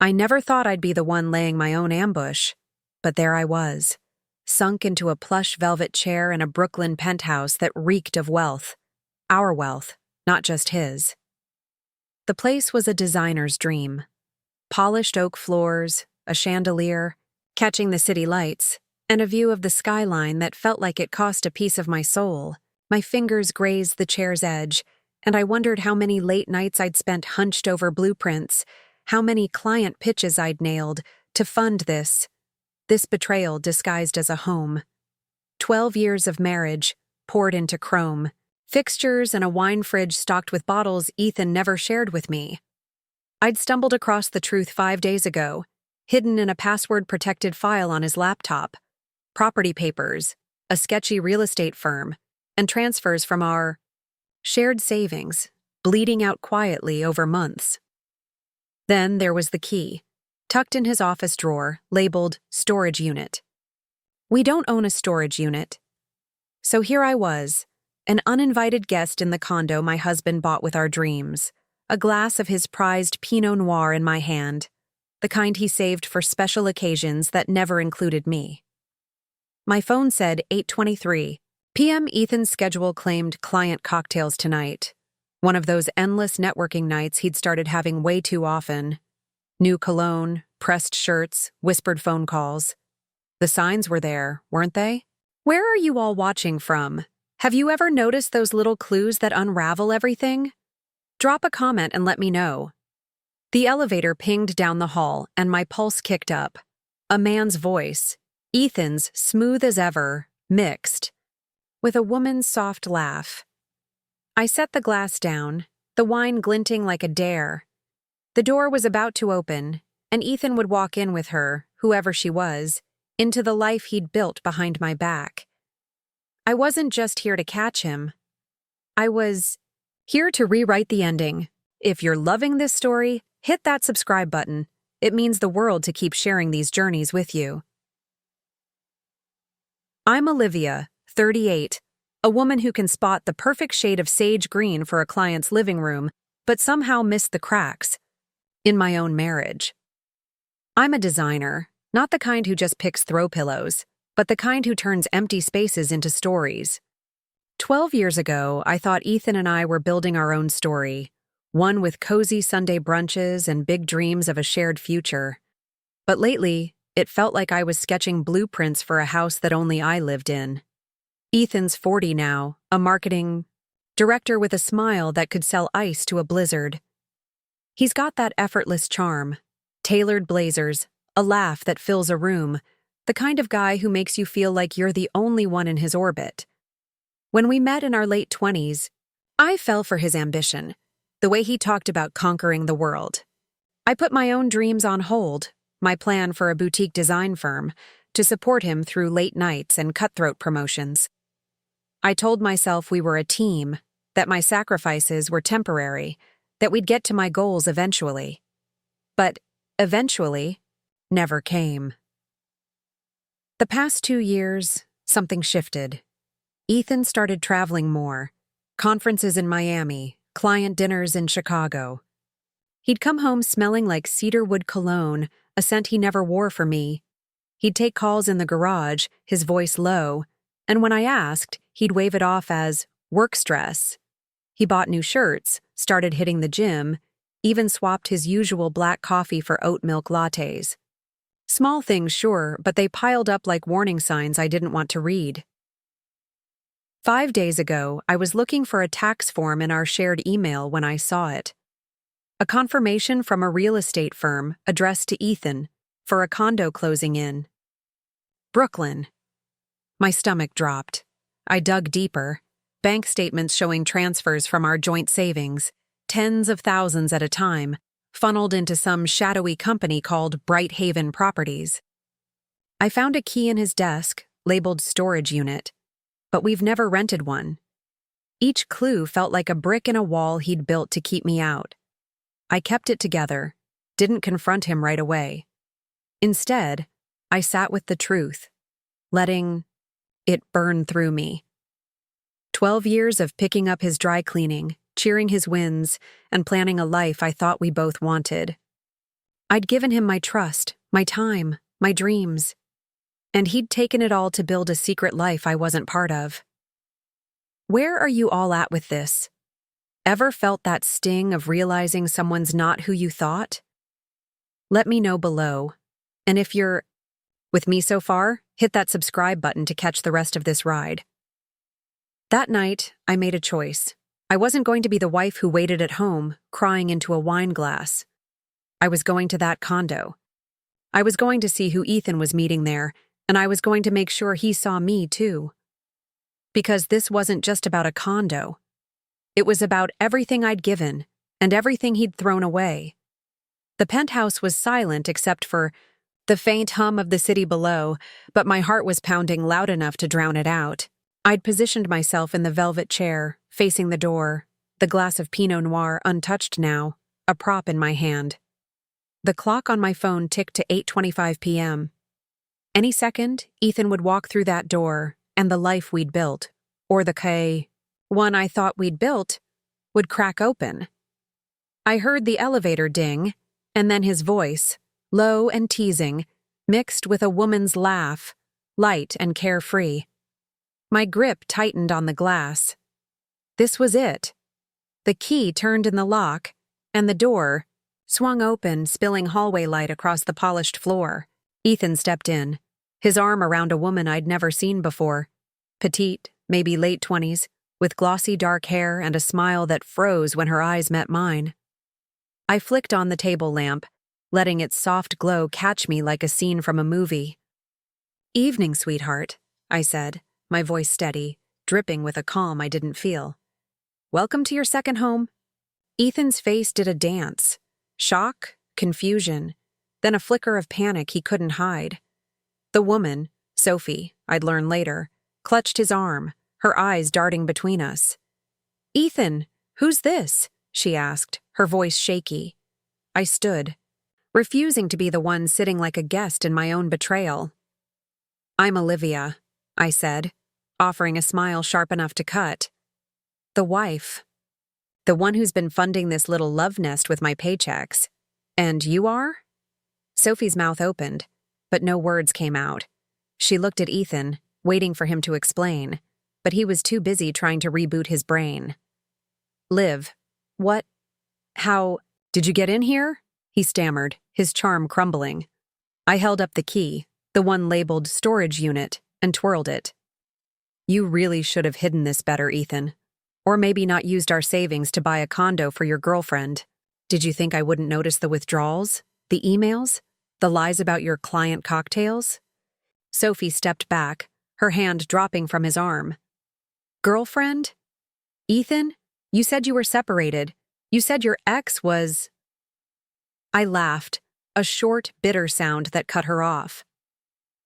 I never thought I'd be the one laying my own ambush, but there I was, sunk into a plush velvet chair in a Brooklyn penthouse that reeked of wealth. Our wealth, not just his. The place was a designer's dream. Polished oak floors, a chandelier, catching the city lights, and a view of the skyline that felt like it cost a piece of my soul. My fingers grazed the chair's edge, and I wondered how many late nights I'd spent hunched over blueprints, how many client pitches I'd nailed to fund this betrayal disguised as a home. 12 years of marriage poured into chrome, fixtures and a wine fridge stocked with bottles Ethan never shared with me. I'd stumbled across the truth 5 days ago, hidden in a password-protected file on his laptop. Property papers, a sketchy real estate firm, and transfers from our shared savings, bleeding out quietly over months. Then there was the key, tucked in his office drawer, labeled storage unit. We don't own a storage unit. So here I was, an uninvited guest in the condo my husband bought with our dreams, a glass of his prized Pinot Noir in my hand, the kind he saved for special occasions that never included me. My phone said 8:23 p.m. Ethan's schedule claimed client cocktails tonight, one of those endless networking nights he'd started having way too often. New cologne, pressed shirts, whispered phone calls. The signs were there, weren't they? Where are you all watching from? Have you ever noticed those little clues that unravel everything? Drop a comment and let me know. The elevator pinged down the hall and my pulse kicked up. A man's voice, Ethan's smooth as ever, mixed with a woman's soft laugh. I set the glass down, the wine glinting like a dare. The door was about to open, and Ethan would walk in with her, whoever she was, into the life he'd built behind my back. I wasn't just here to catch him. I was here to rewrite the ending. If you're loving this story, hit that subscribe button. It means the world to keep sharing these journeys with you. I'm Olivia, 38, a woman who can spot the perfect shade of sage green for a client's living room, but somehow missed the cracks in my own marriage. I'm a designer, not the kind who just picks throw pillows, but the kind who turns empty spaces into stories. 12 years ago, I thought Ethan and I were building our own story, one with cozy Sunday brunches and big dreams of a shared future. But lately, it felt like I was sketching blueprints for a house that only I lived in. Ethan's 40 now, a marketing director with a smile that could sell ice to a blizzard. He's got that effortless charm, tailored blazers, a laugh that fills a room, the kind of guy who makes you feel like you're the only one in his orbit. When we met in our late 20s, I fell for his ambition, the way he talked about conquering the world. I put my own dreams on hold, my plan for a boutique design firm, to support him through late nights and cutthroat promotions. I told myself we were a team, that my sacrifices were temporary, that we'd get to my goals eventually. But eventually never came. The past 2 years, something shifted. Ethan started traveling more, conferences in Miami, client dinners in Chicago. He'd come home smelling like cedarwood cologne, a scent he never wore for me. He'd take calls in the garage, his voice low, and when I asked, he'd wave it off as work stress. He bought new shirts, started hitting the gym, even swapped his usual black coffee for oat milk lattes. Small things, sure, but they piled up like warning signs I didn't want to read. 5 days ago, I was looking for a tax form in our shared email when I saw it. A confirmation from a real estate firm addressed to Ethan for a condo closing in Brooklyn. My stomach dropped. I dug deeper. Bank statements showing transfers from our joint savings, tens of thousands at a time, funneled into some shadowy company called Bright Haven Properties. I found a key in his desk, labeled storage unit, but we've never rented one. Each clue felt like a brick in a wall he'd built to keep me out. I kept it together, didn't confront him right away. Instead, I sat with the truth, letting it burn through me. 12 years of picking up his dry cleaning, cheering his wins, and planning a life I thought we both wanted. I'd given him my trust, my time, my dreams, and he'd taken it all to build a secret life I wasn't part of. Where are you all at with this? Ever felt that sting of realizing someone's not who you thought? Let me know below. And if you're with me so far, hit that subscribe button to catch the rest of this ride. That night, I made a choice. I wasn't going to be the wife who waited at home, crying into a wine glass. I was going to that condo. I was going to see who Ethan was meeting there, and I was going to make sure he saw me too. Because this wasn't just about a condo. It was about everything I'd given, and everything he'd thrown away. The penthouse was silent except for the faint hum of the city below, but my heart was pounding loud enough to drown it out. I'd positioned myself in the velvet chair, facing the door, the glass of Pinot Noir untouched now, a prop in my hand. The clock on my phone ticked to 8:25 p.m. Any second, Ethan would walk through that door, and the life we'd built, or the one I thought we'd built, would crack open. I heard the elevator ding, and then his voice, low and teasing, mixed with a woman's laugh, light and carefree. My grip tightened on the glass. This was it. The key turned in the lock, and the door swung open, spilling hallway light across the polished floor. Ethan stepped in, his arm around a woman I'd never seen before. Petite, maybe late 20s, with glossy dark hair and a smile that froze when her eyes met mine. I flicked on the table lamp, letting its soft glow catch me like a scene from a movie. "Evening, sweetheart," I said, my voice steady, dripping with a calm I didn't feel. "Welcome to your second home." Ethan's face did a dance. Shock, confusion, then a flicker of panic he couldn't hide. The woman, Sophie, I'd learn later, clutched his arm, her eyes darting between us. "Ethan, who's this?" she asked, her voice shaky. I stood, refusing to be the one sitting like a guest in my own betrayal. "I'm Olivia," I said, offering a smile sharp enough to cut. "The wife. The one who's been funding this little love nest with my paychecks. And you are?" Sophie's mouth opened, but no words came out. She looked at Ethan, waiting for him to explain, but he was too busy trying to reboot his brain. "Liv, what? How did you get in here?" he stammered, his charm crumbling. I held up the key, the one labeled storage unit, and twirled it. "You really should have hidden this better, Ethan. Or maybe not used our savings to buy a condo for your girlfriend. Did you think I wouldn't notice the withdrawals, the emails, the lies about your client cocktails?" Sophie stepped back, her hand dropping from his arm. "Girlfriend? Ethan, you said you were separated. You said your ex was—" I laughed, a short, bitter sound that cut her off.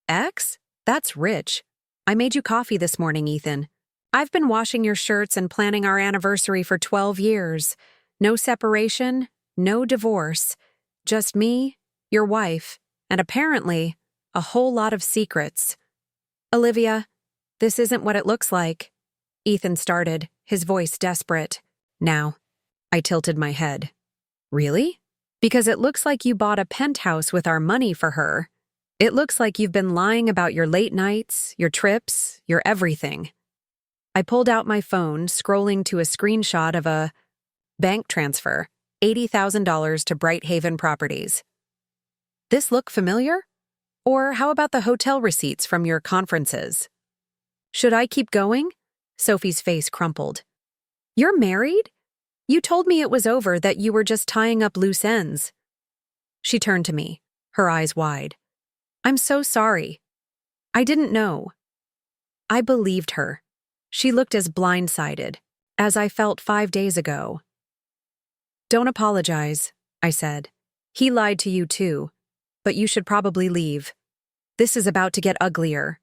"Ex? That's rich. I made you coffee this morning, Ethan. I've been washing your shirts and planning our anniversary for 12 years. No separation, no divorce. Just me, your wife, and apparently, a whole lot of secrets. Olivia, this isn't what it looks like." Ethan started, his voice desperate. "Now." I tilted my head. "Really? Because it looks like you bought a penthouse with our money for her. It looks like you've been lying about your late nights, your trips, your everything." I pulled out my phone, scrolling to a screenshot of a bank transfer, $80,000 to Bright Haven Properties. "This look familiar? Or how about the hotel receipts from your conferences?" "Should I keep going?" Sophie's face crumpled. "You're married? You told me it was over, that you were just tying up loose ends." She turned to me, her eyes wide. "I'm so sorry. I didn't know." I believed her. She looked as blindsided as I felt 5 days ago. "Don't apologize," I said. "He lied to you too, but you should probably leave. This is about to get uglier."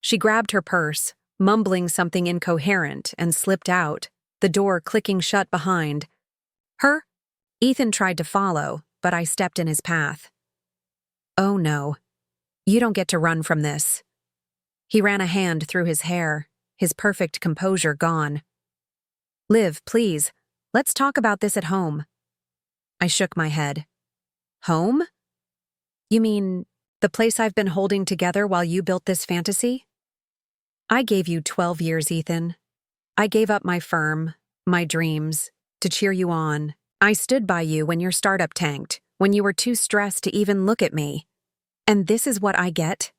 She grabbed her purse, mumbling something incoherent, and slipped out, the door clicking shut behind her. Ethan tried to follow, but I stepped in his path. "Oh no, you don't get to run from this." He ran a hand through his hair, his perfect composure gone. "Liv, please, let's talk about this at home." I shook my head. Home? You mean the place I've been holding together while you built this fantasy? I gave you 12 years, Ethan. I gave up my firm, my dreams, to cheer you on. I stood by you when your startup tanked, when you were too stressed to even look at me. And this is what I get?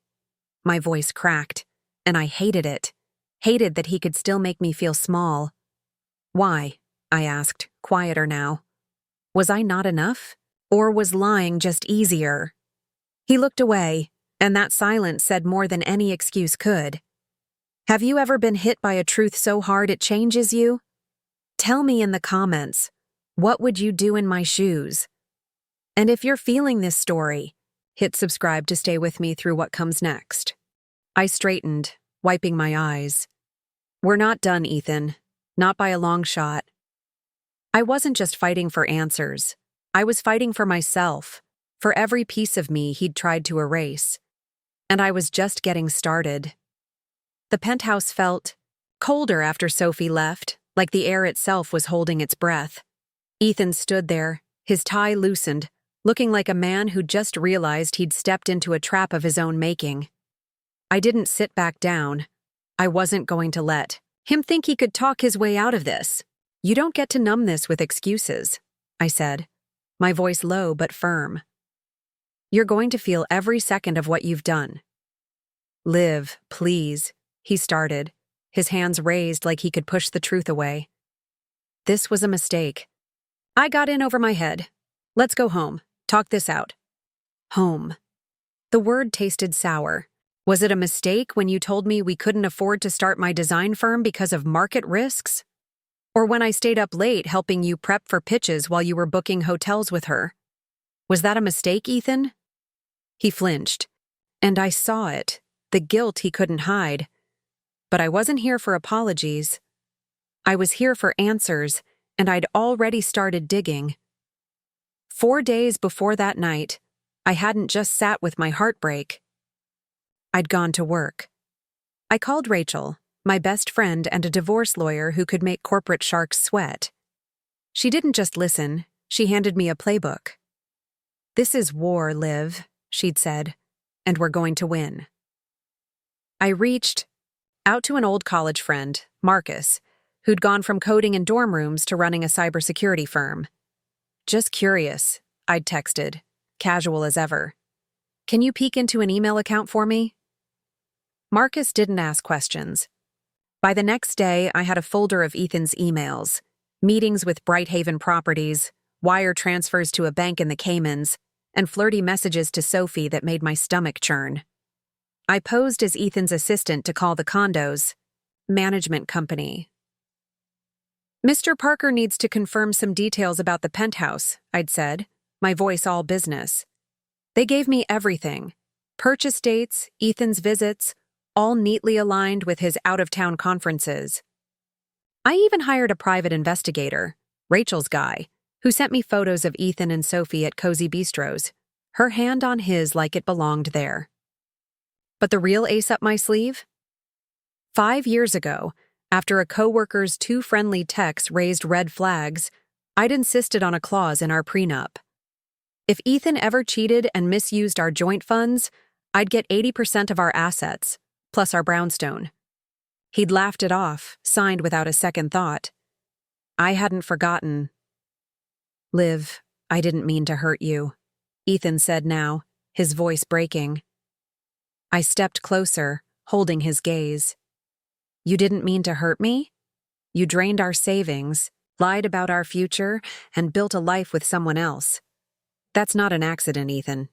My voice cracked, and I hated it. Hated that he could still make me feel small. Why? I asked, quieter now. Was I not enough? Or was lying just easier? He looked away, and that silence said more than any excuse could. Have you ever been hit by a truth so hard it changes you? Tell me in the comments, what would you do in my shoes? And if you're feeling this story, hit subscribe to stay with me through what comes next. I straightened, wiping my eyes. We're not done, Ethan. Not by a long shot. I wasn't just fighting for answers. I was fighting for myself, for every piece of me he'd tried to erase. And I was just getting started. The penthouse felt colder after Sophie left, like the air itself was holding its breath. Ethan stood there, his tie loosened, looking like a man who'd just realized he'd stepped into a trap of his own making. I didn't sit back down. I wasn't going to let him think he could talk his way out of this. You don't get to numb this with excuses, I said, my voice low but firm. You're going to feel every second of what you've done. Liv, please, he started, his hands raised like he could push the truth away. This was a mistake. I got in over my head. Let's go home. Talk this out. Home. The word tasted sour. Was it a mistake when you told me we couldn't afford to start my design firm because of market risks? Or when I stayed up late helping you prep for pitches while you were booking hotels with her? Was that a mistake, Ethan? He flinched, and I saw it, the guilt he couldn't hide. But I wasn't here for apologies. I was here for answers, and I'd already started digging. 4 days before that night, I hadn't just sat with my heartbreak. I'd gone to work. I called Rachel, my best friend and a divorce lawyer who could make corporate sharks sweat. She didn't just listen, she handed me a playbook. This is war, Liv, she'd said, and we're going to win. I reached out to an old college friend, Marcus, who'd gone from coding in dorm rooms to running a cybersecurity firm. Just curious, I'd texted, casual as ever. Can you peek into an email account for me? Marcus didn't ask questions. By the next day, I had a folder of Ethan's emails, meetings with Brighthaven Properties, wire transfers to a bank in the Caymans, and flirty messages to Sophie that made my stomach churn. I posed as Ethan's assistant to call the Condo's management company. Mr. Parker needs to confirm some details about the penthouse, I'd said, my voice all business. They gave me everything. Purchase dates, Ethan's visits, all neatly aligned with his out-of-town conferences. I even hired a private investigator, Rachel's guy, who sent me photos of Ethan and Sophie at cozy bistros, her hand on his like it belonged there. But the real ace up my sleeve? 5 years ago, after a coworker's too friendly texts raised red flags, I'd insisted on a clause in our prenup. If Ethan ever cheated and misused our joint funds, I'd get 80% of our assets, plus our brownstone. He'd laughed it off, signed without a second thought. I hadn't forgotten. Liv, I didn't mean to hurt you, Ethan said now, his voice breaking. I stepped closer, holding his gaze. You didn't mean to hurt me? You drained our savings, lied about our future, and built a life with someone else. That's not an accident, Ethan.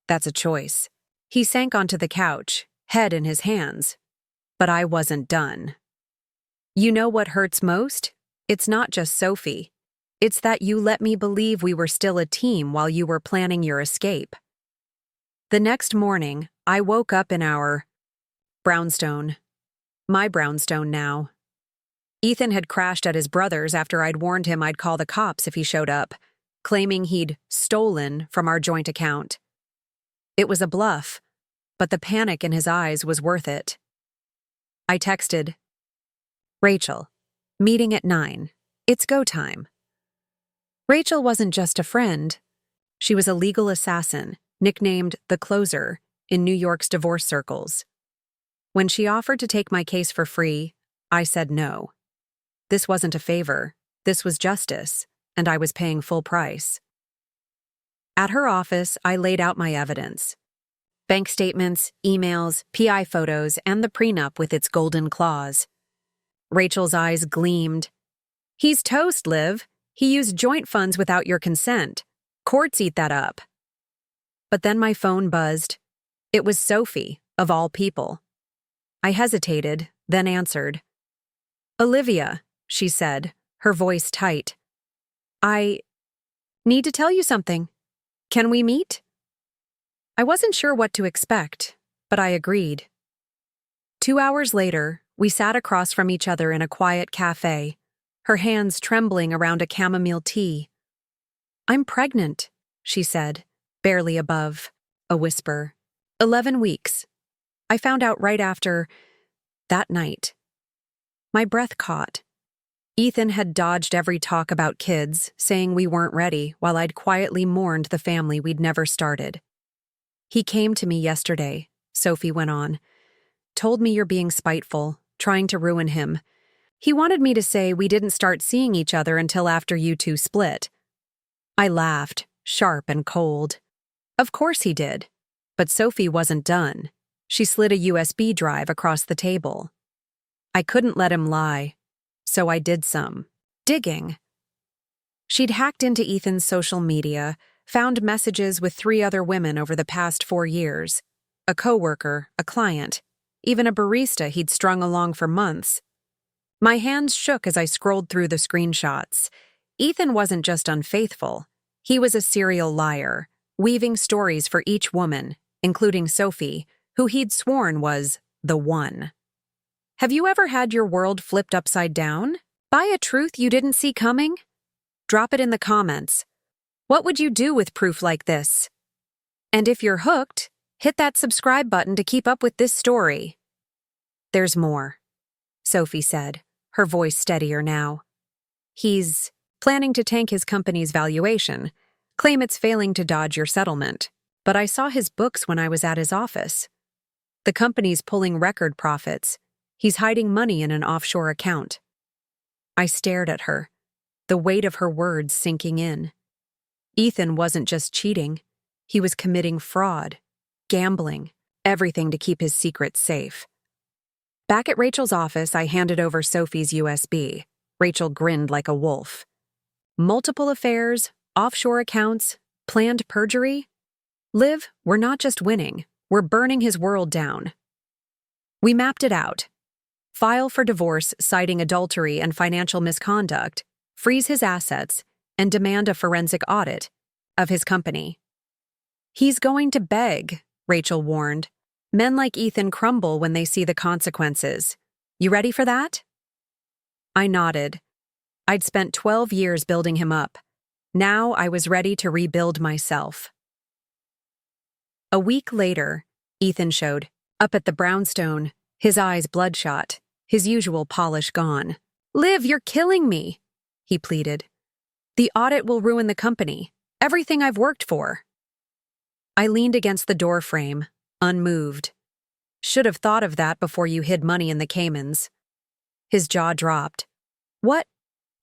That's a choice. He sank onto the couch, head in his hands. But I wasn't done. You know what hurts most? It's not just Sophie. It's that you let me believe we were still a team while you were planning your escape. The next morning, I woke up in our brownstone. My brownstone now. Ethan had crashed at his brother's after I'd warned him I'd call the cops if he showed up, claiming he'd stolen from our joint account. It was a bluff, but the panic in his eyes was worth it. I texted, Rachel, meeting at 9. It's go time. Rachel wasn't just a friend. She was a legal assassin, nicknamed the Closer, in New York's divorce circles. When she offered to take my case for free, I said no. This wasn't a favor, this was justice, and I was paying full price. At her office, I laid out my evidence. Bank statements, emails, PI photos, and the prenup with its golden clause. Rachel's eyes gleamed. "He's toast, Liv. He used joint funds without your consent. Courts eat that up." But then my phone buzzed. It was Sophie, of all people. I hesitated, then answered. "Olivia," she said, her voice tight. "I need to tell you something. Can we meet?" I wasn't sure what to expect, but I agreed. 2 hours later, we sat across from each other in a quiet cafe, her hands trembling around a chamomile tea. "I'm pregnant," she said, barely above a whisper. 11 weeks. I found out right after that night. My breath caught. Ethan had dodged every talk about kids, saying we weren't ready, while I'd quietly mourned the family we'd never started. "He came to me yesterday," Sophie went on. "Told me you're being spiteful, trying to ruin him. He wanted me to say we didn't start seeing each other until after you two split." I laughed, sharp and cold. Of course he did. But Sophie wasn't done. She slid a USB drive across the table. I couldn't let him lie, so I did some digging. She'd hacked into Ethan's social media, found messages with 3 other women over the past 4 years. A coworker, a client, even a barista he'd strung along for months. My hands shook as I scrolled through the screenshots. Ethan wasn't just unfaithful. He was a serial liar, weaving stories for each woman, including Sophie, who he'd sworn was the one. Have you ever had your world flipped upside down? By a truth you didn't see coming? Drop it in the comments. What would you do with proof like this? And if you're hooked, hit that subscribe button to keep up with this story. "There's more," Sophie said, her voice steadier now. "He's planning to tank his company's valuation, claim it's failing to dodge your settlement. But I saw his books when I was at his office. The company's pulling record profits. He's hiding money in an offshore account." I stared at her, the weight of her words sinking in. Ethan wasn't just cheating. He was committing fraud, gambling, everything to keep his secrets safe. Back at Rachel's office, I handed over Sophie's USB. Rachel grinned like a wolf. Multiple affairs, offshore accounts, planned perjury? Liv, we're not just winning, we're burning his world down. We mapped it out. File for divorce citing adultery and financial misconduct, freeze his assets, and demand a forensic audit of his company. "He's going to beg," Rachel warned. "Men like Ethan crumble when they see the consequences. You ready for that?" I nodded. I'd spent 12 years building him up. Now I was ready to rebuild myself. A week later, Ethan showed, up at the brownstone, his eyes bloodshot, his usual polish gone. "Liv, you're killing me," he pleaded. "The audit will ruin the company, everything I've worked for." I leaned against the door frame, unmoved. "Should have thought of that before you hid money in the Caymans." His jaw dropped. "What?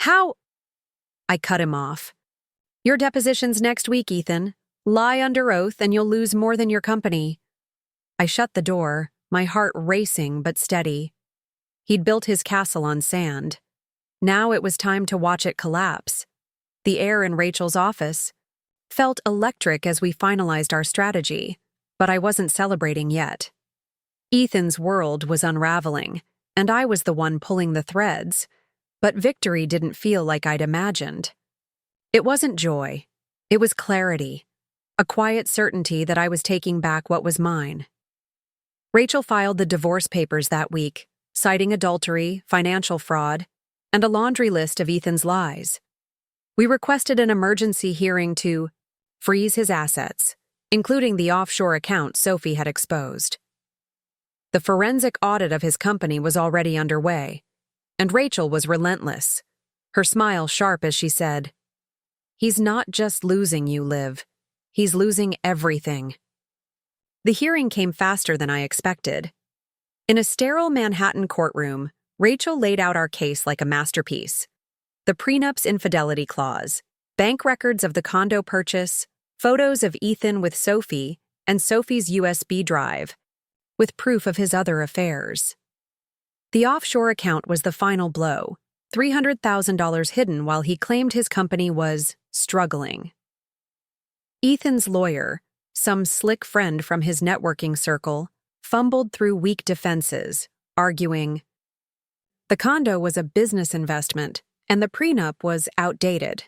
How?" I cut him off. "Your deposition's next week, Ethan. Lie under oath and you'll lose more than your company." I shut the door, my heart racing but steady. He'd built his castle on sand. Now it was time to watch it collapse. The air in Rachel's office felt electric as we finalized our strategy, but I wasn't celebrating yet. Ethan's world was unraveling, and I was the one pulling the threads, but victory didn't feel like I'd imagined. It wasn't joy. It was clarity. A quiet certainty that I was taking back what was mine. Rachel filed the divorce papers that week, citing adultery, financial fraud, and a laundry list of Ethan's lies. We requested an emergency hearing to freeze his assets, including the offshore account Sophie had exposed. The forensic audit of his company was already underway, and Rachel was relentless, her smile sharp as she said, "He's not just losing you, Liv. He's losing everything. The hearing came faster than I expected. In a sterile Manhattan courtroom, Rachel laid out our case like a masterpiece. The prenup's infidelity clause, bank records of the condo purchase, photos of Ethan with Sophie, and Sophie's USB drive, with proof of his other affairs. The offshore account was the final blow, $300,000 hidden while he claimed his company was struggling. Ethan's lawyer, some slick friend from his networking circle, fumbled through weak defenses, arguing, the condo was a business investment, and the prenup was outdated.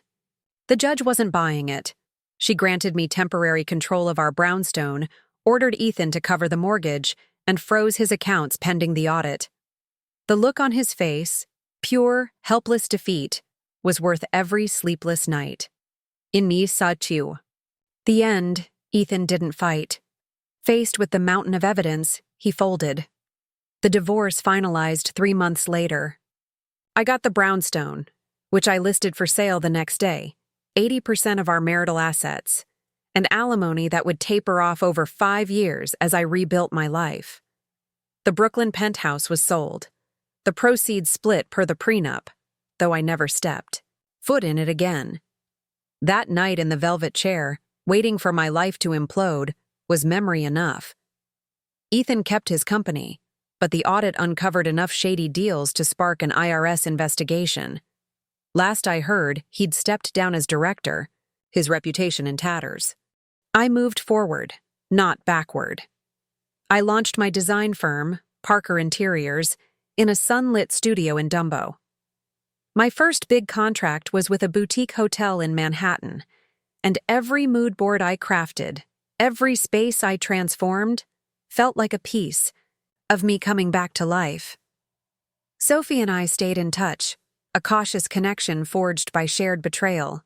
The judge wasn't buying it. She granted me temporary control of our brownstone, ordered Ethan to cover the mortgage, and froze his accounts pending the audit. The look on his face, pure, helpless defeat, was worth every sleepless night. Inni sachu. The end, Ethan didn't fight. Faced with the mountain of evidence, he folded. The divorce finalized 3 months later. I got the brownstone, which I listed for sale the next day, 80% of our marital assets, and alimony that would taper off over 5 years as I rebuilt my life. The Brooklyn penthouse was sold. The proceeds split per the prenup, though I never stepped foot in it again. That night in the velvet chair, waiting for my life to implode, was memory enough. Ethan kept his company, but the audit uncovered enough shady deals to spark an IRS investigation. Last I heard, he'd stepped down as director, his reputation in tatters. I moved forward, not backward. I launched my design firm, Parker Interiors, in a sunlit studio in Dumbo. My first big contract was with a boutique hotel in Manhattan, and every mood board I crafted, every space I transformed, felt like a piece of me coming back to life. Sophie and I stayed in touch, a cautious connection forged by shared betrayal.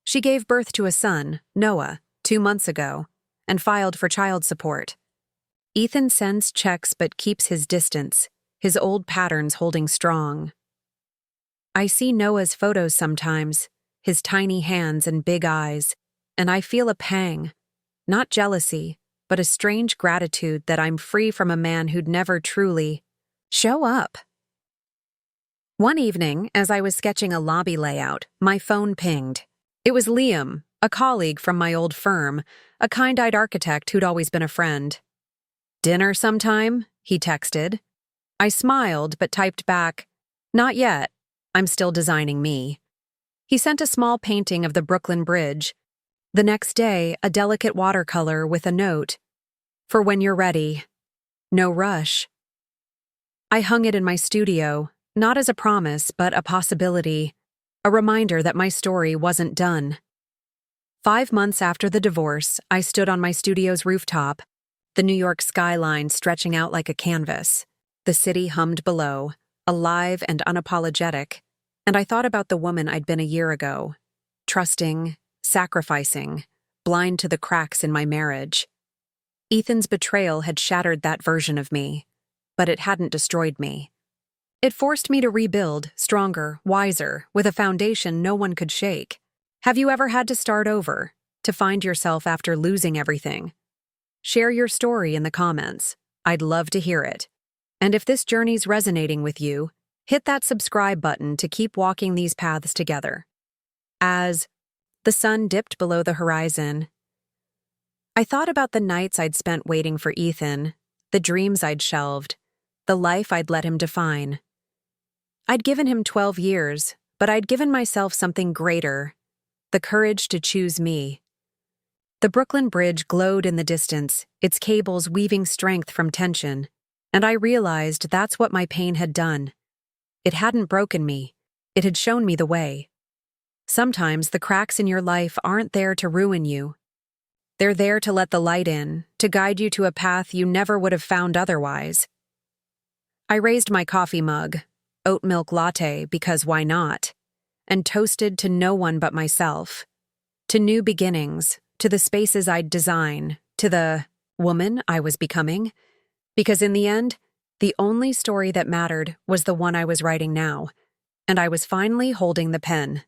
She gave birth to a son, Noah, 2 months ago, and filed for child support. Ethan sends checks but keeps his distance, his old patterns holding strong. I see Noah's photos sometimes, his tiny hands and big eyes, and I feel a pang, not jealousy, but a strange gratitude that I'm free from a man who'd never truly show up. One evening, as I was sketching a lobby layout, my phone pinged. It was Liam, a colleague from my old firm, a kind-eyed architect who'd always been a friend. "Dinner sometime?" he texted. I smiled but typed back, "Not yet. I'm still designing me." He sent a small painting of the Brooklyn Bridge. The next day, a delicate watercolor with a note, "For when you're ready. No rush." I hung it in my studio, not as a promise, but a possibility, a reminder that my story wasn't done. 5 months after the divorce, I stood on my studio's rooftop, the New York skyline stretching out like a canvas. The city hummed below, alive and unapologetic, and I thought about the woman I'd been a year ago, trusting, sacrificing, blind to the cracks in my marriage. Ethan's betrayal had shattered that version of me, but it hadn't destroyed me. It forced me to rebuild, stronger, wiser, with a foundation no one could shake. Have you ever had to start over, to find yourself after losing everything? Share your story in the comments. I'd love to hear it. And if this journey's resonating with you, hit that subscribe button to keep walking these paths together. As the sun dipped below the horizon, I thought about the nights I'd spent waiting for Ethan, the dreams I'd shelved, the life I'd let him define. I'd given him 12 years, but I'd given myself something greater, the courage to choose me. The Brooklyn Bridge glowed in the distance, its cables weaving strength from tension, and I realized that's what my pain had done. It hadn't broken me, it had shown me the way. Sometimes the cracks in your life aren't there to ruin you. They're there to let the light in, to guide you to a path you never would have found otherwise. I raised my coffee mug, oat milk latte because why not, and toasted to no one but myself, to new beginnings, to the spaces I'd design, to the woman I was becoming, because in the end, the only story that mattered was the one I was writing now, and I was finally holding the pen.